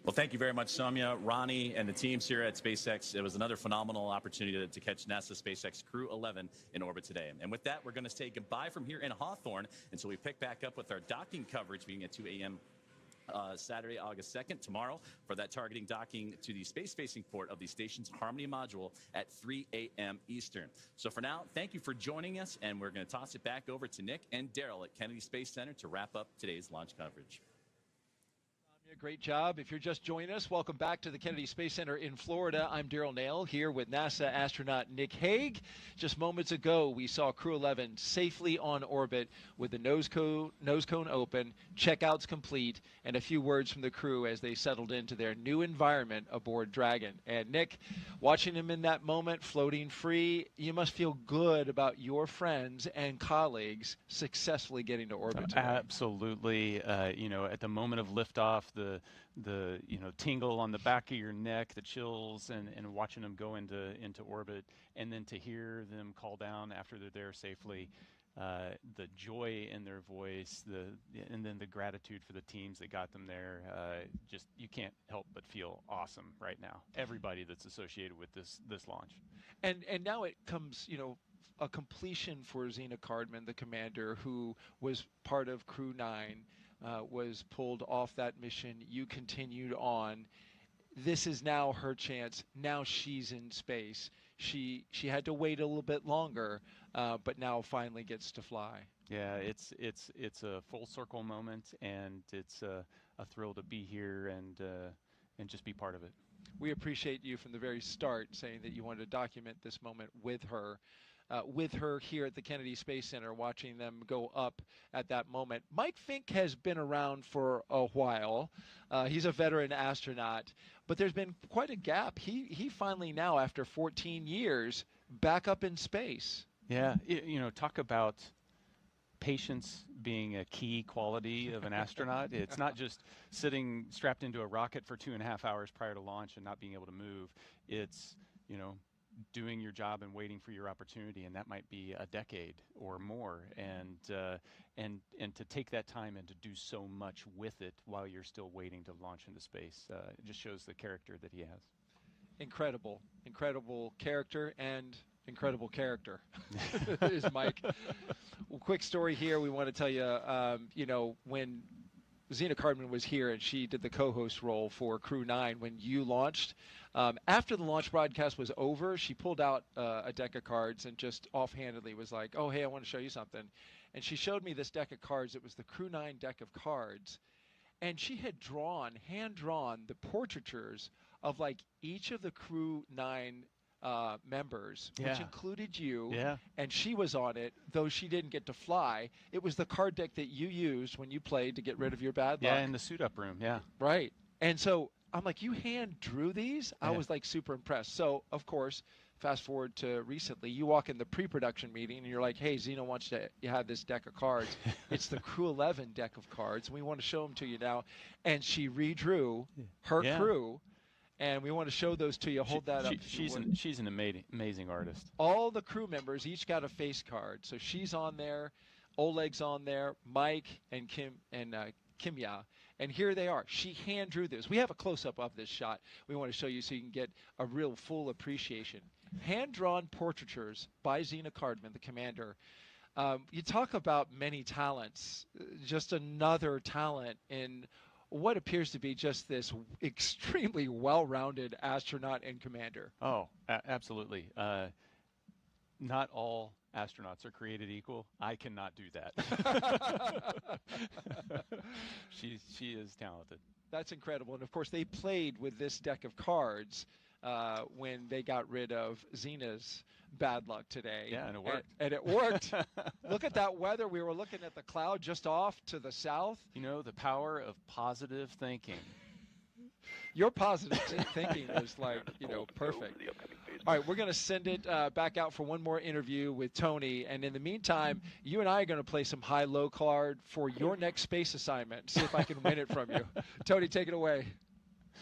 Well, thank you very much, Soumya, Ronnie, and the teams here at SpaceX. It was another phenomenal opportunity to catch NASA SpaceX Crew-11 in orbit today. And with that, we're going to say goodbye from here in Hawthorne until we pick back up with our docking coverage beginning at 2 a.m. Saturday, August 2nd, tomorrow, for that targeting docking to the space-facing port of the station's Harmony module at 3 a.m. Eastern. So for now, thank you for joining us, and we're going to toss it back over to Nick and Daryl at Kennedy Space Center to wrap up today's launch coverage. Great job. If you're just joining us, welcome back to the Kennedy Space Center in Florida. I'm Daryl Nail here with NASA astronaut Nick Hague. Just moments ago, we saw Crew-11 safely on orbit with the nose cone open, checkouts complete, and a few words from the crew as they settled into their new environment aboard Dragon. And Nick, watching him in that moment, floating free, you must feel good about your friends and colleagues successfully getting to orbit today. Absolutely. You know, at the moment of liftoff, the tingle on the back of your neck, the chills, and watching them go into orbit, and then to hear them call down after they're there safely, the joy in their voice, and then the gratitude for the teams that got them there. Just you can't help but feel awesome right now. Everybody that's associated with this launch. And now it comes, a completion for Zena Cardman, the commander who was part of Crew 9. Was pulled off that mission. You continued on. This is now her chance. Now she's in space. She had to wait a little bit longer, but now finally gets to fly. Yeah, it's a full circle moment, and it's a thrill to be here and just be part of it. We appreciate you from the very start saying that you wanted to document this moment with her. Here at the Kennedy Space Center, watching them go up at that moment. Mike Fincke has been around for a while. He's a veteran astronaut, but there's been quite a gap. He finally now, after 14 years, back up in space. Yeah, talk about patience being a key quality of an astronaut. It's not just sitting strapped into a rocket for 2.5 hours prior to launch and not being able to move. It's, you know, doing your job and waiting for your opportunity, and that might be a decade or more. And to take that time and to do so much with it while you're still waiting to launch into space, it just shows the character that he has. Incredible character and incredible character is Mike. Well, quick story here. We want to tell you, you know, when Zena Cardman was here and she did the co-host role for Crew-9 when you launched, after the launch broadcast was over, she pulled out a deck of cards and just offhandedly was like, oh, hey, I want to show you something. And she showed me this deck of cards. It was the Crew-9 deck of cards. And she had hand-drawn the portraitures of like each of the Crew-9 members, which included you, and she was on it, though she didn't get to fly. It was the card deck that you used when you played to get rid of your bad luck. Yeah, in the suit-up room, Right. And so I'm like, you hand-drew these? I was like super impressed. So, of course, fast forward to recently, you walk in the pre-production meeting and you're like, hey, Zena wants to have this deck of cards. It's the Crew-11 deck of cards. We want to show them to you now. And she redrew her crew. And we want to show those to you. Hold that up. She's an amazing artist. All the crew members each got a face card. So she's on there, Oleg's on there, Mike and Kimiya. And here they are. She hand drew this. We have a close-up of this shot. We want to show you so you can get a real full appreciation. Hand-drawn portraitures by Zena Cardman, the commander. You talk about many talents. Just another talent in what appears to be just this extremely well-rounded astronaut and commander. Oh, absolutely. Not all astronauts are created equal. I cannot do that. She is talented. That's incredible. And, of course, they played with this deck of cards when they got rid of Zena's bad luck today. Yeah, and it worked. And it worked. Look at that weather. We were looking at the cloud just off to the south. You know, the power of positive thinking. Your positive thinking is like, you know, perfect. All right, we're going to send it back out for one more interview with Tony. And in the meantime, you and I are going to play some high-low card for your next space assignment. See if I can win it from you. Tony, take it away.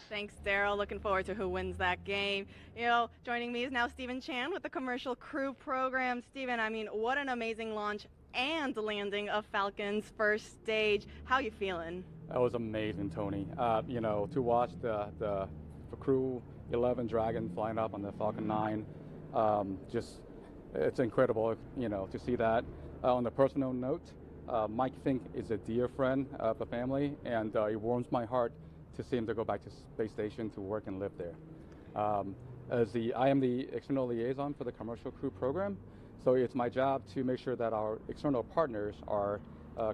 Thanks, Daryl. Looking forward to who wins that game. You know, joining me is now Stephen Chan with the Commercial Crew program. Stephen, I mean, what an amazing launch and landing of Falcon's first stage. How you feeling? That was amazing, Tony. You know, to watch the Crew-11 Dragon flying up on the Falcon 9, just it's incredible, you know, to see that. On a personal note, Mike Fincke is a dear friend of the family, and it warms my heart to see him to go back to space station to work and live there. I am the external liaison for the Commercial Crew program, so it's my job to make sure that our external partners are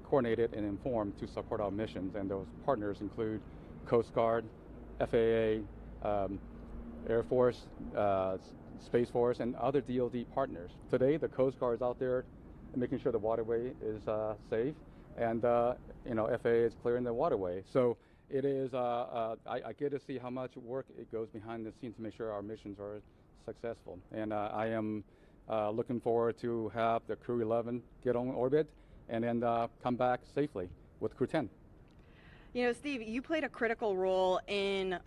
coordinated and informed to support our missions, and those partners include Coast Guard, FAA, Air Force, Space Force, and other DoD partners. Today, the Coast Guard is out there making sure the waterway is safe, and you know, FAA is clearing the waterway. So it is. I get to see how much work it goes behind the scenes to make sure our missions are successful, and I am looking forward to have the Crew-11 get on orbit and then come back safely with Crew-10. You know, Steve, you played a critical role in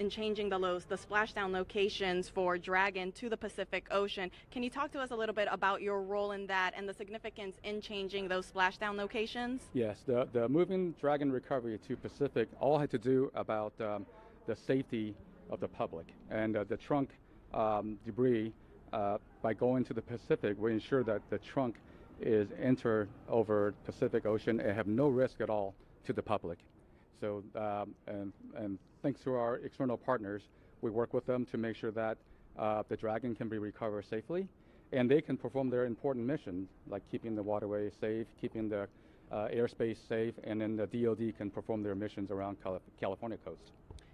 changing the splashdown locations for Dragon to the Pacific Ocean. Can you talk to us a little bit about your role in that and the significance in changing those splashdown locations? Yes, the moving Dragon recovery to Pacific all had to do about the safety of the public, and the trunk debris. By going to the Pacific, we ensure that the trunk is entered over Pacific Ocean and have no risk at all to the public. So, and thanks to our external partners, we work with them to make sure that the Dragon can be recovered safely, and they can perform their important missions, like keeping the waterway safe, keeping the airspace safe, and then the DoD can perform their missions around California coast.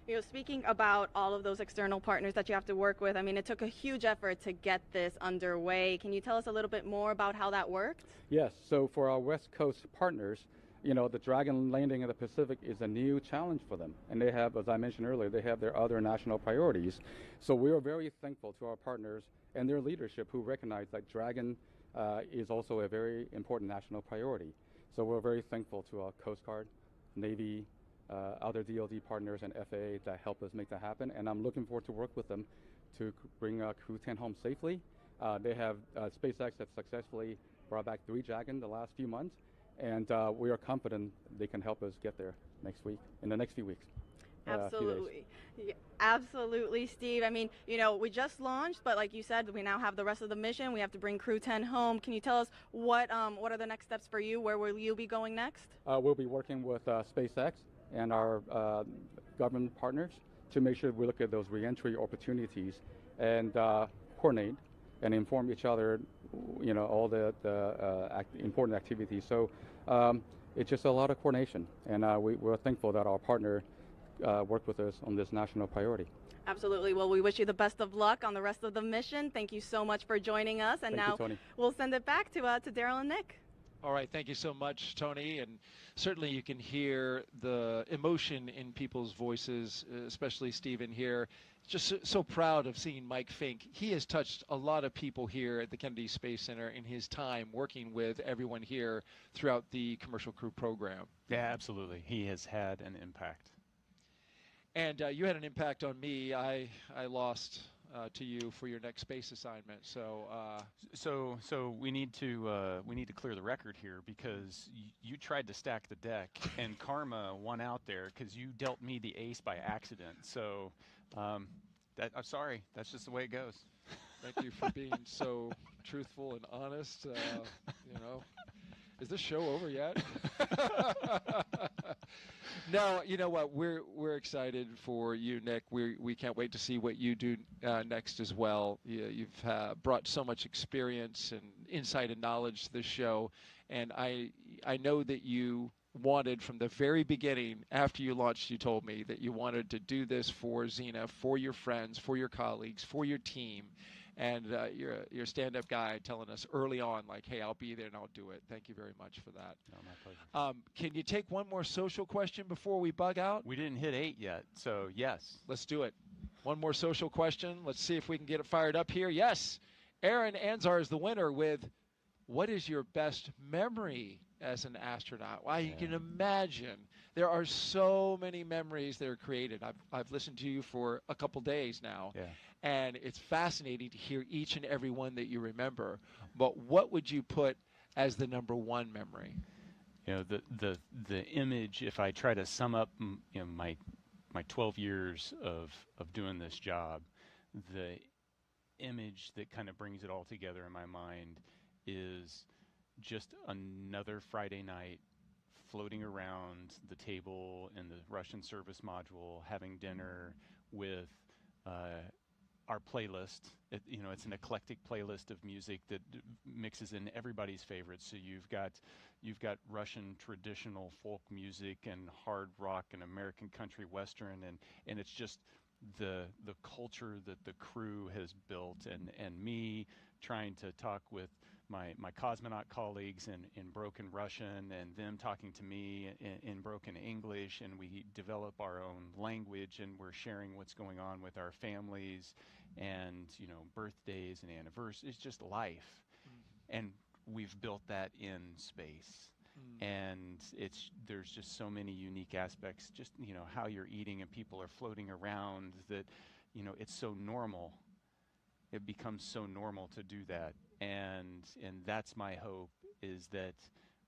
You know, speaking about all of those external partners that you have to work with, I mean, it took a huge effort to get this underway. Can you tell us a little bit more about how that worked? Yes. So for our West Coast partners, the Dragon landing in the Pacific is a new challenge for them. And they have, as I mentioned earlier, they have their other national priorities. So we are very thankful to our partners and their leadership who recognize that Dragon is also a very important national priority. So we're very thankful to our Coast Guard, Navy, other DoD partners, and FAA that help us make that happen. And I'm looking forward to work with them to bring Crew 10 home safely. They have SpaceX has successfully brought back 3 Dragon the last few months, and we are confident they can help us get there in the next few weeks. Absolutely. Yeah, absolutely, Steve. I mean, we just launched, but like you said, we now have the rest of the mission. We have to bring Crew 10 home. Can you tell us what are the next steps for you? Where will you be going next? We'll be working with SpaceX and our government partners to make sure we look at those reentry opportunities and coordinate and inform each other, all the important activities. So it's just a lot of coordination, and we're thankful that our partner worked with us on this national priority. Absolutely. Well, we wish you the best of luck on the rest of the mission. Thank you so much for joining us. And Thank now you, Tony. We'll send it back to Daryl and Nick. All right, thank you so much, Tony. And certainly you can hear the emotion in people's voices, especially Stephen here. Just so proud of seeing Mike Fincke. He has touched a lot of people here at the Kennedy Space Center in his time working with everyone here throughout the Commercial Crew program. Yeah, absolutely. He has had an impact. And you had an impact on me. I lost to you for your next space assignment. So we need to clear the record here, because you tried to stack the deck and karma won out there because you dealt me the ace by accident. So I'm sorry. That's just the way it goes. Thank you for being so truthful and honest. Is this show over yet? No, you know what? We're excited for you, Nick. We can't wait to see what you do next as well. You've brought so much experience and insight and knowledge to this show, and I know that you wanted from the very beginning, after you launched, you told me that you wanted to do this for Zena, for your friends, for your colleagues, for your team. And you're a stand-up guy telling us early on, like, hey, I'll be there and I'll do it. Thank you very much for that. No, my pleasure. Can you take one more social question before we bug out? We didn't hit 8 yet, so yes. Let's do it. One more social question. Let's see if we can get it fired up here. Yes, Aaron Anzar is the winner with, what is your best memory as an astronaut? Well, you can imagine there are so many memories that are created. I've listened to you for a couple days now. Yeah. And it's fascinating to hear each and every one that you remember. But what would you put as the number one memory? The image, if I try to sum up my 12 years of doing this job, the image that kind of brings it all together in my mind is just another Friday night floating around the table in the Russian service module, having dinner with our playlist. It's an eclectic playlist of music that mixes in everybody's favorites. So you've got Russian traditional folk music and hard rock and American country western, and it's just the culture that the crew has built, and me trying to talk with my cosmonaut colleagues in broken Russian, and them talking to me in broken English, and we develop our own language, and we're sharing what's going on with our families, and birthdays and anniversaries. It's just life. And we've built that in space. And there's just so many unique aspects, just how you're eating and people are floating around, that it's so normal. It becomes so normal to do that. And that's my hope, is that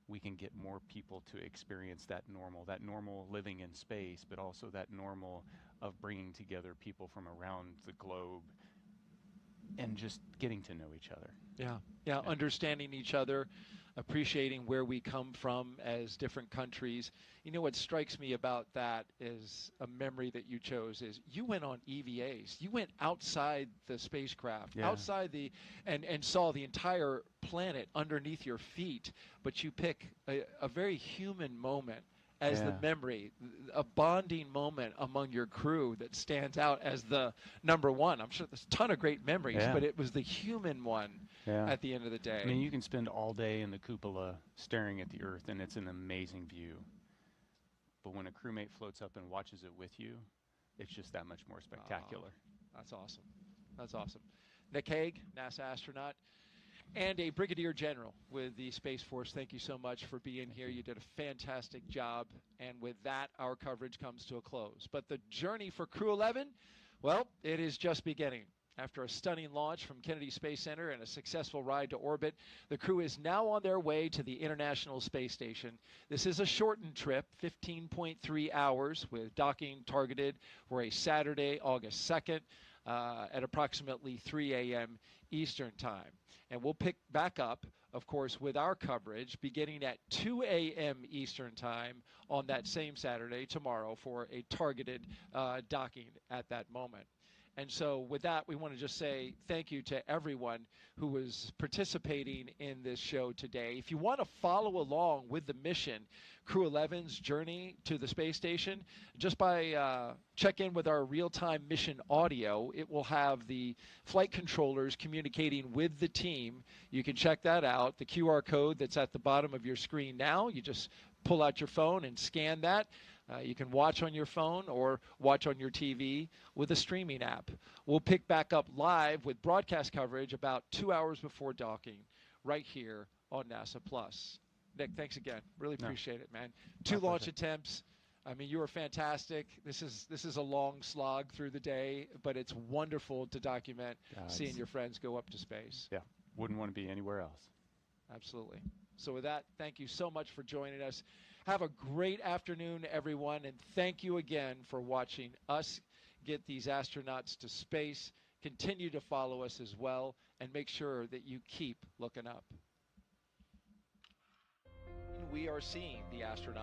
we can get more people to experience that normal living in space, but also that normal of bringing together people from around the globe and just getting to know each other. Yeah, understanding each other, appreciating where we come from as different countries. What strikes me about that is a memory that you chose is you went on EVAs. You went outside the spacecraft, outside and saw the entire planet underneath your feet. But you pick a very human moment as the memory, a bonding moment among your crew that stands out as the number one. I'm sure there's a ton of great memories, but it was the human one at the end of the day. I mean, you can spend all day in the cupola staring at the Earth, and it's an amazing view. But when a crewmate floats up and watches it with you, it's just that much more spectacular. That's awesome. That's awesome. Nick Hague, NASA astronaut, and a brigadier general with the Space Force. Thank you so much for being here. You did a fantastic job. And with that, our coverage comes to a close. But the journey for Crew-11, well, it is just beginning. After a stunning launch from Kennedy Space Center and a successful ride to orbit, the crew is now on their way to the International Space Station. This is a shortened trip, 15.3 hours, with docking targeted for a Saturday, August 2nd, at approximately 3 a.m. Eastern Time. And we'll pick back up, of course, with our coverage beginning at 2 a.m. Eastern Time on that same Saturday, tomorrow, for a targeted docking at that moment. And so with that, we want to just say thank you to everyone who was participating in this show today. If you want to follow along with the mission, Crew-11's journey to the space station, just by check in with our real-time mission audio. It will have the flight controllers communicating with the team. You can check that out. The QR code that's at the bottom of your screen now, you just pull out your phone and scan that. You can watch on your phone or watch on your TV with a streaming app. We'll pick back up live with broadcast coverage about 2 hours before docking right here on NASA Plus. Nick, thanks again. Really appreciate it, man. 2 launch attempts. I mean, you were fantastic. This is a long slog through the day, but it's wonderful to document seeing your friends go up to space. Yeah, wouldn't want to be anywhere else. Absolutely. So with that, thank you so much for joining us. Have a great afternoon, everyone, and thank you again for watching us get these astronauts to space. Continue to follow us as well, and make sure that you keep looking up. We are seeing the astronauts